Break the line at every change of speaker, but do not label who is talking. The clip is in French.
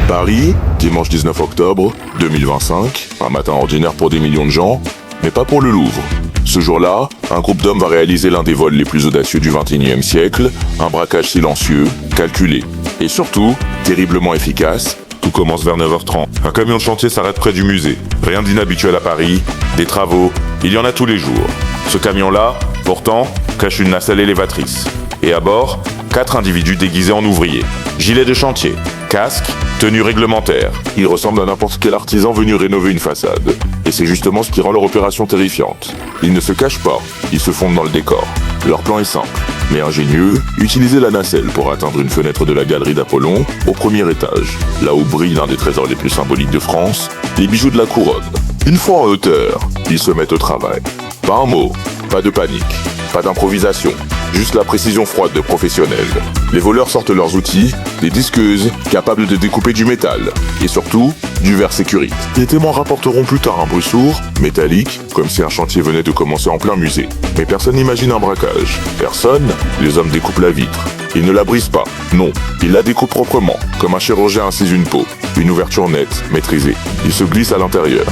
Paris, dimanche 19 octobre 2025, un matin ordinaire pour des millions de gens, mais pas pour le Louvre. Ce jour-là, un groupe d'hommes va réaliser l'un des vols les plus audacieux du XXIe siècle, un braquage silencieux, calculé, et surtout, terriblement efficace. Tout commence vers 9h30. Un camion de chantier s'arrête près du musée. Rien d'inhabituel à Paris, des travaux, il y en a tous les jours. Ce camion-là, pourtant, cache une nacelle élévatrice. Et à bord, 4 individus déguisés en ouvriers. Gilets de chantier, casque, tenue réglementaire. Ils ressemblent à n'importe quel artisan venu rénover une façade. Et c'est justement ce qui rend leur opération terrifiante. Ils ne se cachent pas, ils se fondent dans le décor. Leur plan est simple, mais ingénieux, utiliser la nacelle pour atteindre une fenêtre de la galerie d'Apollon au premier étage, là où brille l'un des trésors les plus symboliques de France, les bijoux de la couronne. Une fois en hauteur, ils se mettent au travail. Pas un mot, pas de panique, pas d'improvisation, juste la précision froide de professionnels. Les voleurs sortent leurs outils, des disqueuses capables de découper du métal, et surtout, du verre sécurite. Les témoins rapporteront plus tard un bruit sourd, métallique, comme si un chantier venait de commencer en plein musée. Mais personne n'imagine un braquage. Personne, les hommes découpent la vitre. Ils ne la brisent pas, non, ils la découpent proprement, comme un chirurgien incise une peau. Une ouverture nette, maîtrisée. Ils se glissent à l'intérieur.